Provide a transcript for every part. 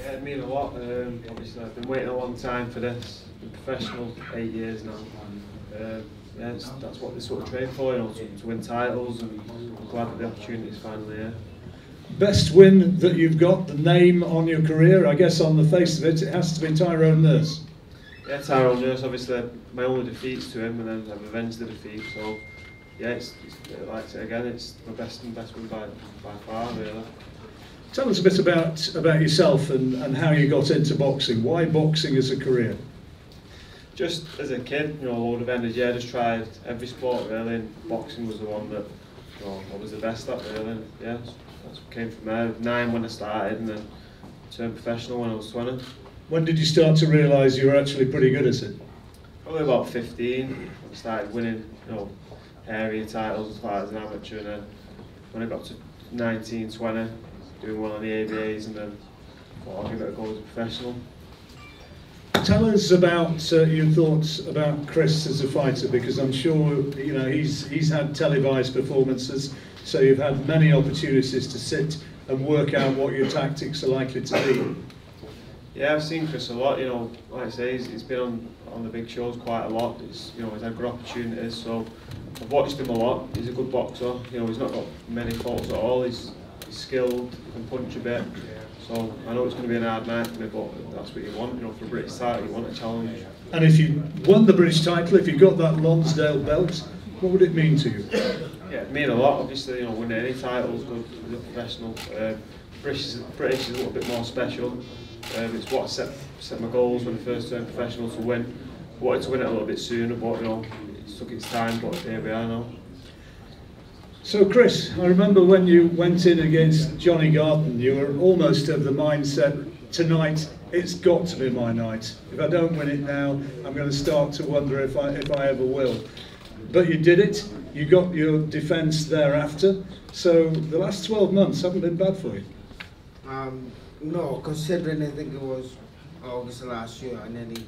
It means a lot. Obviously, I've been waiting a long time for this. I've been professional 8 years now. Yeah, that's what they sort of train for, you know, to win titles, and I'm glad that the opportunity is finally here. Best win that you've got, the name on your career, I guess on the face of it, it has to be Tyrone Nurse. Yeah, Tyrone Nurse, obviously my only defeats to him, and then I've avenged the defeat, so yeah, it's like I say again, it's my best win by far, really. Tell us a bit about yourself and how you got into boxing. Why boxing as a career? Just as a kid, you know, a load of energy. I just tried every sport really, and boxing was the one that, you know, I was the best at really. And yeah, that's what came from there. I was 9 when I started, and then turned professional when I was 20. When did you start to realise you were actually pretty good at it? Probably about 15. I started winning, you know, area titles as far as an amateur, and then when I got to 19, 20, doing well on the ABAs, and then thought I'll give it a go as a professional. Tell us about your thoughts about Chris as a fighter, because I'm sure you know he's had televised performances, so you've had many opportunities to sit and work out what your tactics are likely to be. Yeah, I've seen Chris a lot. You know, like I say, he's been on the big shows quite a lot. He's had good opportunities, so I've watched him a lot. He's a good boxer. You know, he's not got many faults at all. He's skilled, can punch a bit. So I know it's going to be an hard night for me, but that's what you want. You know, for a British title, you want a challenge. And if you won the British title, if you got that Lonsdale belt, what would it mean to you? Yeah, it mean a lot. Obviously, you know, winning any title is good as a professional. British is a little bit more special. It's what set my goals when I first turned professional to win. I wanted to win it a little bit sooner, but you know, it took its time. But here we are now. So Chris, I remember when you went in against Johnny Garton, you were almost of the mindset, tonight it's got to be my night. If I don't win it now, I'm going to start to wonder if I ever will. But you did it, you got your defence thereafter, so the last 12 months haven't been bad for you. No, considering I think it was August last year, and then he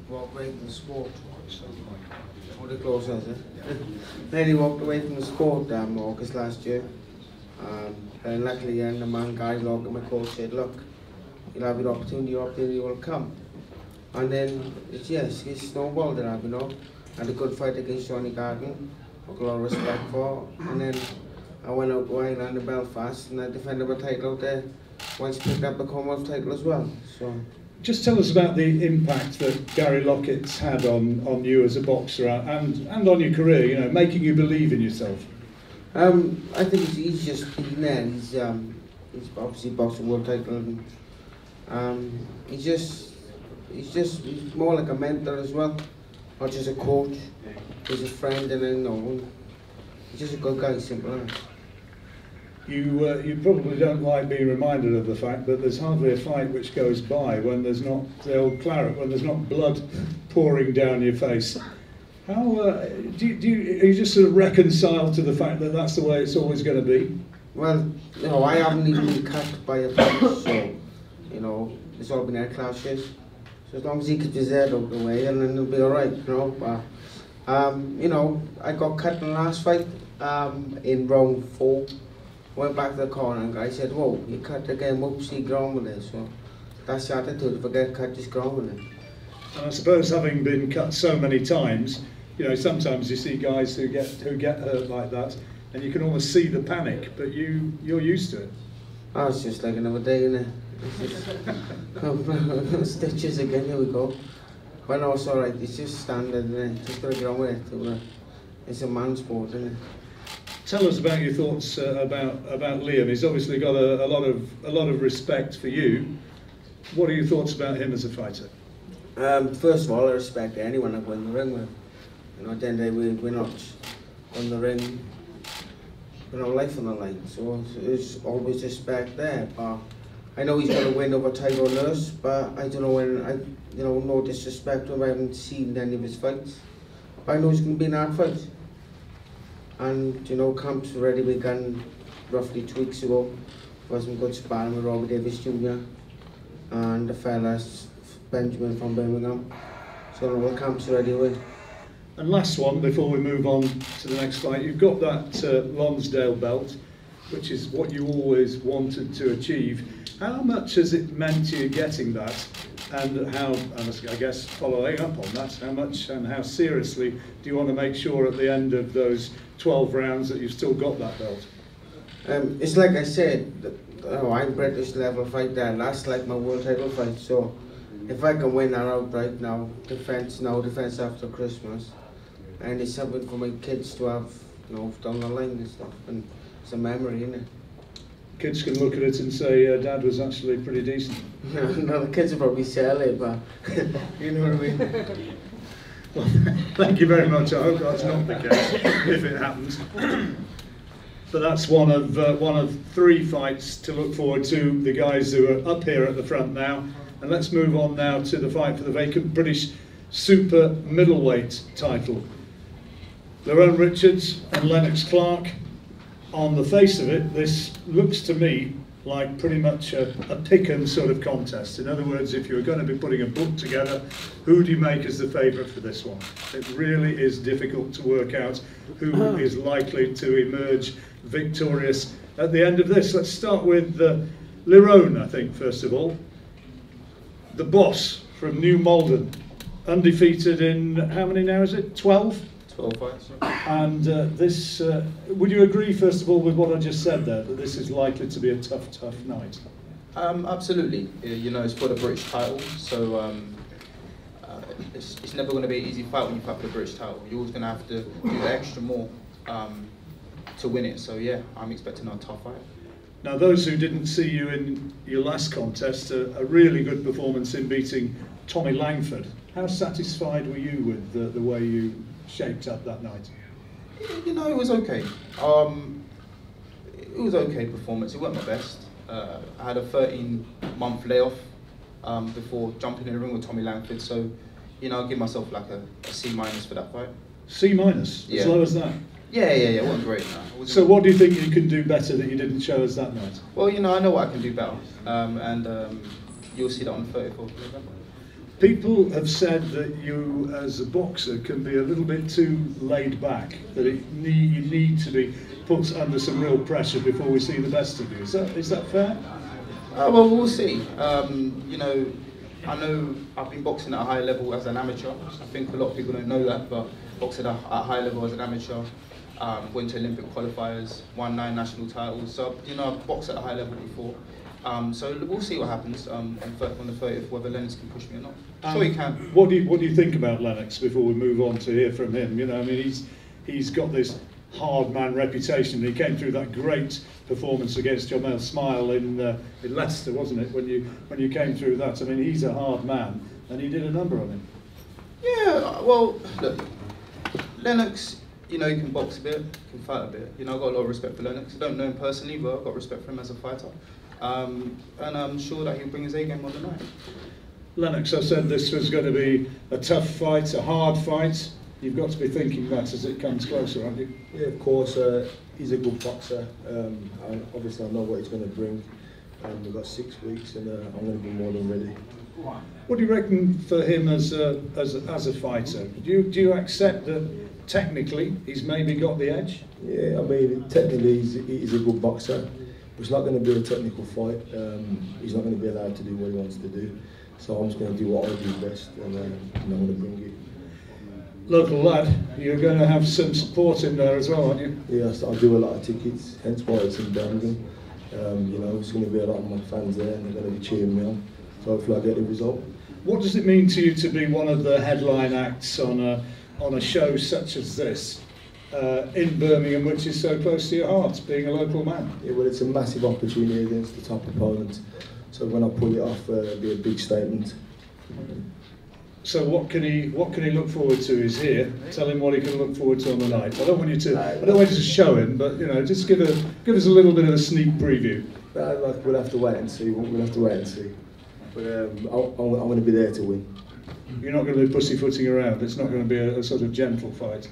walked away from the sport. What the close was it? Then he walked away from the sport August last year. And luckily, the man Gary Logan, my coach, said, "Look, you'll have your opportunity will come." And then it's snowballed it up, you know. Had a good fight against Johnny Garton, got a lot of respect for. And then I went out wide on the Belfast, and I defended my title out there. Once picked up the Commonwealth title as well. So. Just tell us about the impact that Gary Lockett's had on you as a boxer and on your career, you know, making you believe in yourself. I think he's just been there. He's obviously boxed a world title, and he's more like a mentor as well, not just a coach. He's a friend, and you know, he's just a good guy, simple as. You probably don't like being reminded of the fact that there's hardly a fight which goes by when there's not the old claret, when there's not blood pouring down your face. How are you just sort of reconciled to the fact that that's the way it's always going to be? Well, you know, I haven't even been cut by a punch, so you know, it's all been air clashes. So as long as he keeps his head out the way, and then it'll be all right, you know. But you know, I got cut in the last fight in round 4. Went back to the corner and the guy said, "Whoa, you cut again, whoops, he grown with it." So that's the attitude, if I get cut, just grown with it. And I suppose having been cut so many times, you know, sometimes you see guys who get hurt like that, and you can almost see the panic, but you're used to it. Oh, it's just like another day, innit? It's just stitches again, here we go. But no, it's alright, it's just standard, innit? Just gotta get on with it. It's a man's sport, isn't it? Tell us about your thoughts about Liam. He's obviously got a lot of respect for you. What are your thoughts about him as a fighter? First of all, I respect anyone I go in the ring with. You know, at the end of the day, we're not on the ring with our life on the line. So there's always respect there. But I know he's going to win over Tyrone Nurse, but I don't know when. No disrespect to him. I haven't seen any of his fights. But I know it's going to be an hard fight. And you know, camp's already begun roughly 2 weeks ago. Was some good sparring with Robert Davis Jr. and the fellas Benjamin from Birmingham. So the camp's already away. And last one before we move on to the next fight, you've got that Lonsdale belt, which is what you always wanted to achieve. How much has it meant to you getting that, and how, and I guess following up on that, how much and how seriously do you want to make sure at the end of those 12 rounds that you've still got that belt? It's like I said, I'm British level fighter, and that's like my world title fight. So if I can win that outright now, defense after Christmas, and it's something for my kids to have, you know, down the line and stuff, and it's a memory, isn't it? Kids can look at it and say, Dad was actually pretty decent. No, the kids will probably sell it, but you know what I mean. Well, thank you very much. I hope that's not the case if it happens. But that's one of 3 fights to look forward to. The guys who are up here at the front now, and let's move on now to the fight for the vacant British super middleweight title. Lerone Richards and Lennox Clark. On the face of it, this looks to me like pretty much a pick-em sort of contest. In other words, if you were going to be putting a book together, who do you make as the favourite for this one? It really is difficult to work out who is likely to emerge victorious at the end of this. Let's start with Lerone, I think, first of all. The boss from New Malden, undefeated in, how many now is it? 12? 12 fights. And this, would you agree, first of all, with what I just said there, that this is likely to be a tough night? Absolutely. You know, it's for the British title, so it's never going to be an easy fight when you fight for the British title. You're always going to have to do the extra more to win it. So yeah, I'm expecting a tough fight. Now, those who didn't see you in your last contest, a really good performance in beating Tommy Langford. How satisfied were you with the way you shaped up that night? You know, it was okay. It was okay performance. It wasn't my best. I had a 13-month layoff before jumping in the ring with Tommy Langford. So, you know, I'll give myself like a C- for that fight. C-? Yeah. As low as that? Yeah, it wasn't great. No. So what do you think you can do better that you didn't show us that night? Well, you know, I know what I can do better. And you'll see that on the 34th of November. People have said that you, as a boxer, can be a little bit too laid back, that you need to be put under some real pressure before we see the best of you. Is that fair? Well, we'll see. You know, I know I've been boxing at a high level as an amateur. I think a lot of people don't know that, but boxing at a high level as an amateur. Went to Olympic qualifiers, won 9 national titles. So, you know, I've boxed at a high level before. So we'll see what happens on the 30th, whether Lennox can push me or not. Sure he can. What do you think about Lennox before we move on to hear from him? You know, I mean, he's got this hard man reputation. He came through that great performance against Jamel Smile in Leicester, wasn't it? When you came through that, I mean, he's a hard man, and he did a number on him. Yeah, well, look, Lennox, you know, he can box a bit, can fight a bit. You know, I've got a lot of respect for Lennox. I don't know him personally, but I've got respect for him as a fighter. And I'm sure that he'll bring his A game on the night. Lennox, I said this was going to be a tough fight, a hard fight. You've got to be thinking that as it comes closer, haven't you? Yeah, of course. He's a good boxer. Obviously, I know what he's going to bring. We've got 6 weeks, and I'm going to be more than ready. What do you reckon for him as a fighter? Do you accept that technically he's maybe got the edge? Yeah, I mean, technically he's a good boxer. It's not going to be a technical fight. He's not going to be allowed to do what he wants to do. So I'm just going to do what I do best, and I'm going to bring it. Local lad, you're going to have some support in there as well, aren't you? Yes, I do a lot of tickets, hence why it's in Birmingham. You know, there's going to be a lot of my fans there, and they're going to be cheering me on. So hopefully I get the result. What does it mean to you to be one of the headline acts on a show such as this in Birmingham, which is so close to your heart, being a local man? Yeah, well, it's a massive opportunity against the top opponent. So when I pull it off, it'll be a big statement. So what can he look forward to? He's here. Tell him what he can look forward to on the night. I don't want you to show him, but you know, just give us a little bit of a sneak preview. We'll have to wait and see. We'll have to wait and see. But I'm going to be there to win. You're not going to be pussyfooting around. It's not going to be a sort of gentle fight.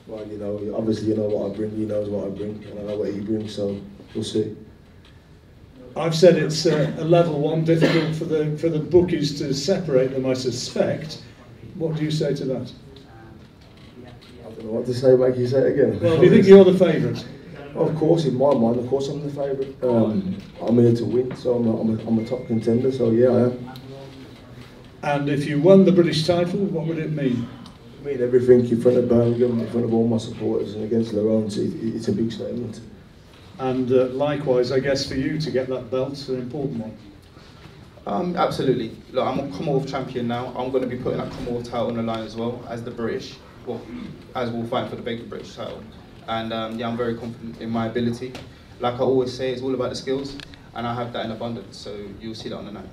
Well, you know, obviously you know what I bring. He knows what I bring, and I know what he brings. So we'll see. I've said it's a level one, difficult for the bookies to separate them, I suspect. What do you say to that? I don't know what to say, Mike. You say it again. Well, do you think you're the favourite? Of course, in my mind, of course I'm the favourite. I'm here to win, so I'm a top contender, so yeah, I am. And if you won the British title, what would it mean? I mean, everything in front of Birmingham, in front of all my supporters and against Laurent, it's a big statement. And likewise, I guess for you to get that belt's an important one. Absolutely. Look, I'm a Commonwealth champion now. I'm going to be putting that Commonwealth title on the line as well as the British. Well, as we'll fight for the vacant British title. And yeah, I'm very confident in my ability. Like I always say, it's all about the skills, and I have that in abundance. So you'll see that on the night.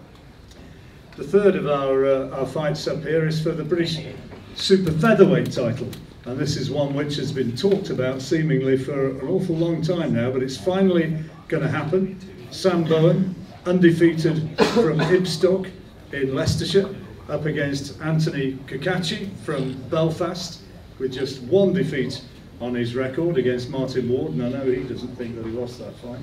The third of our fights up here is for the British Super Featherweight title. And this is one which has been talked about seemingly for an awful long time now, but it's finally going to happen. Sam BOWEN, undefeated from Ibstock in Leicestershire, up against Anthony CACACE from Belfast, with just one defeat on his record against Martin Ward, and I know he doesn't think that he lost that fight.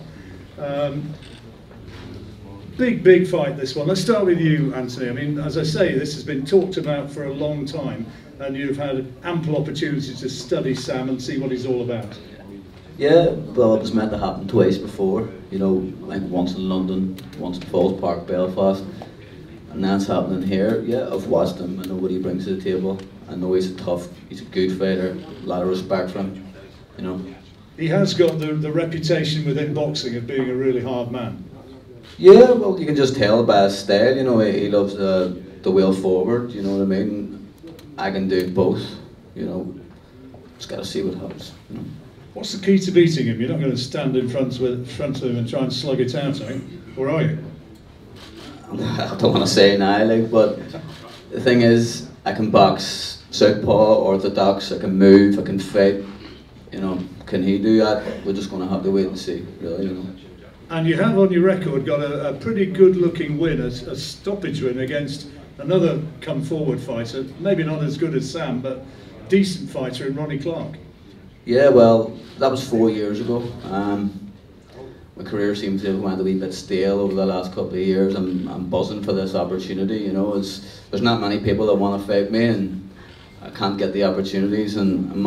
Big fight, this one. Let's start with you, Anthony. I mean, as I say, this has been talked about for a long time, and you've had ample opportunity to study Sam and see what he's all about. Yeah, well, it was meant to happen twice before, you know, like once in London, once in Falls Park, Belfast, and that's happening here. Yeah, I've watched him, I know what he brings to the table, I know he's a good fighter, a lot of respect for him, you know. He has got the reputation within boxing of being a really hard man. Yeah, well, you can just tell by his style, you know, he loves the wheel forward, you know what I mean? I can do both, you know, just got to see what happens, you know. What's the key to beating him? You're not going to stand in front of him and try and slug it out, I think, or are you? I don't want to say now, like, but the thing is, I can box southpaw, orthodox, I can move, I can fight, you know. Can he do that? We're just going to have to wait and see, really, you know. And you have on your record got a pretty good-looking win, a stoppage win against another come-forward fighter, maybe not as good as Sam, but decent fighter in Ronnie Clark. Yeah, well, that was 4 years ago. My career seems to have went a wee bit stale over the last couple of years. I'm buzzing for this opportunity, you know. There's not many people that want to fight me, and I can't get the opportunities, and I'm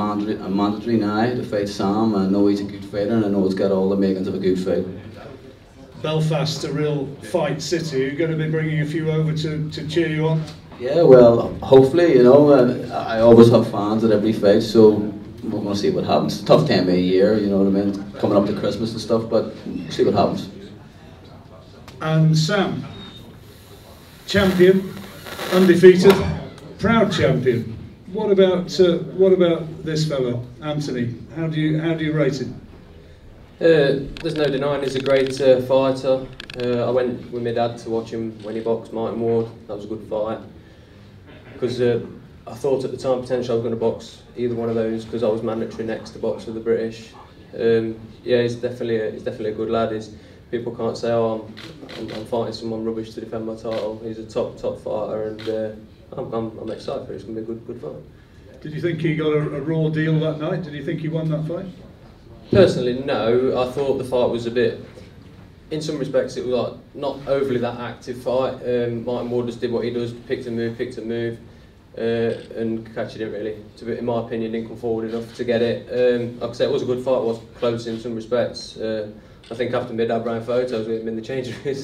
mandatory now to fight Sam. I know he's a good fighter, and I know he's got all the makings of a good fight. Belfast, a real fight city. Are you going to be bringing a few over to cheer you on? Yeah, well, hopefully, you know. I always have fans at every fight, so we're going to see what happens. It's a tough time of year, you know what I mean, coming up to Christmas and stuff, but we'll see what happens. And Sam, champion, undefeated, proud champion. What about this fellow, Anthony? How do you rate him? There's no denying he's a great fighter. I went with my dad to watch him when he boxed Martin Ward. That was a good fight. Because I thought at the time potentially I was going to box either one of those, because I was mandatory next to box with the British. Yeah, he's definitely a good lad. People can't say, oh, I'm fighting someone rubbish to defend my title. He's a top fighter, and I'm excited for it. It's going to be a good fight. Did you think he got a raw deal that night? Did you think he won that fight? Personally, no. I thought the fight was a bit, in some respects, it was like not overly that active fight. Martin Ward just did what he does, picked a move, and CACACE didn't really, in my opinion, didn't come forward enough to get it. Like I said, it was a good fight, it was close in some respects. I think after my dad ran photos with him in the change room.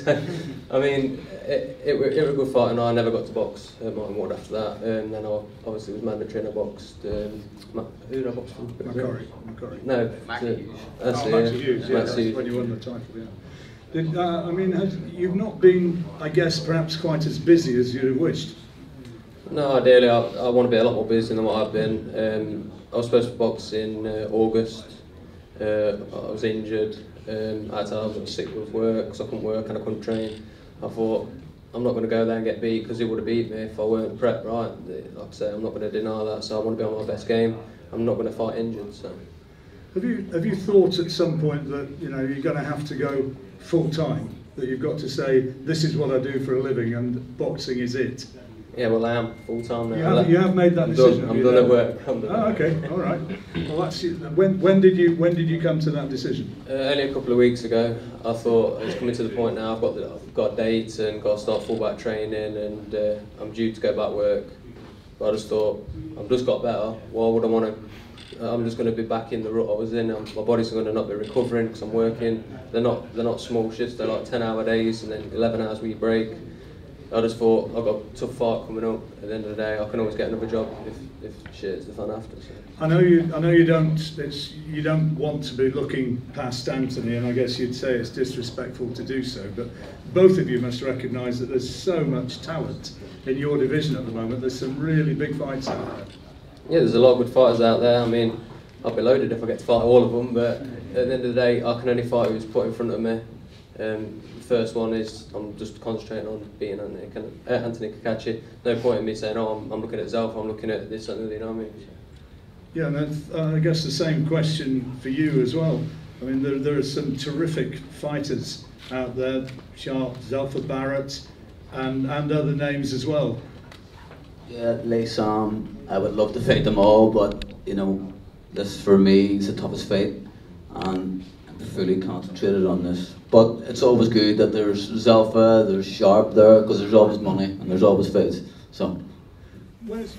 I mean, it was a good fight, and I never got to box Martin Ward after that. And then I obviously was mandatory, and I boxed. Who did I box from? Macquarie. No, that's Maxie Hughes. Yeah, that's when you won the title. Yeah. I mean, you've not been, I guess, perhaps quite as busy as you'd have wished. No, ideally, I want to be a lot more busy than what I've been. I was supposed to box in August. I was injured. I was sick with work, so I couldn't work and I couldn't train. I thought, I'm not going to go there and get beat, because it would have beat me if I weren't prepped right. Like I say, I'm not going to deny that, so I want to be on my best game. I'm not going to fight injured. So. Have you thought at some point that you're going to have to go full time? That you've got to say, this is what I do for a living, and boxing is it? Yeah, well, I am full time now. You have made that decision. I'm done at work. Okay, all right. Well, that's when did you come to that decision? Only a couple of weeks ago. I thought it's coming to the point now. I've got dates and got to start fullback training, and I'm due to go back to work But I just thought, I've just got better. Why would I want to? I'm just going to be back in the rut I was in. My body's going to not be recovering because I'm working. They're not small shifts. They're like 10-hour days and then 11 hours where you break. I just thought, I've got a tough fight coming up. At the end of the day, I can always get another job if shit hits the fan after. So. I know you don't want to be looking past Anthony, and I guess you'd say it's disrespectful to do so. But both of you must recognise that there's so much talent in your division at the moment. There's some really big fights out there. Yeah, there's a lot of good fighters out there. I mean, I'll be loaded if I get to fight all of them. But at the end of the day, I can only fight who's put in front of me. The first one is I'm just concentrating on beating Anthony CACACE. No point in me saying, oh, I'm looking at Zelf, I'm looking at this, and you know what I mean? Yeah, and I guess the same question for you as well. I mean, there are some terrific fighters out there, Sharp, Zelfa Barrett, and other names as well. Yeah, Sam, I would love to fight them all, but you know, this for me is the toughest fight, and I'm fully concentrated on this. But it's always good that there's Zelfa, there's Sharp there, because there's always money and there's always fights. So. Where's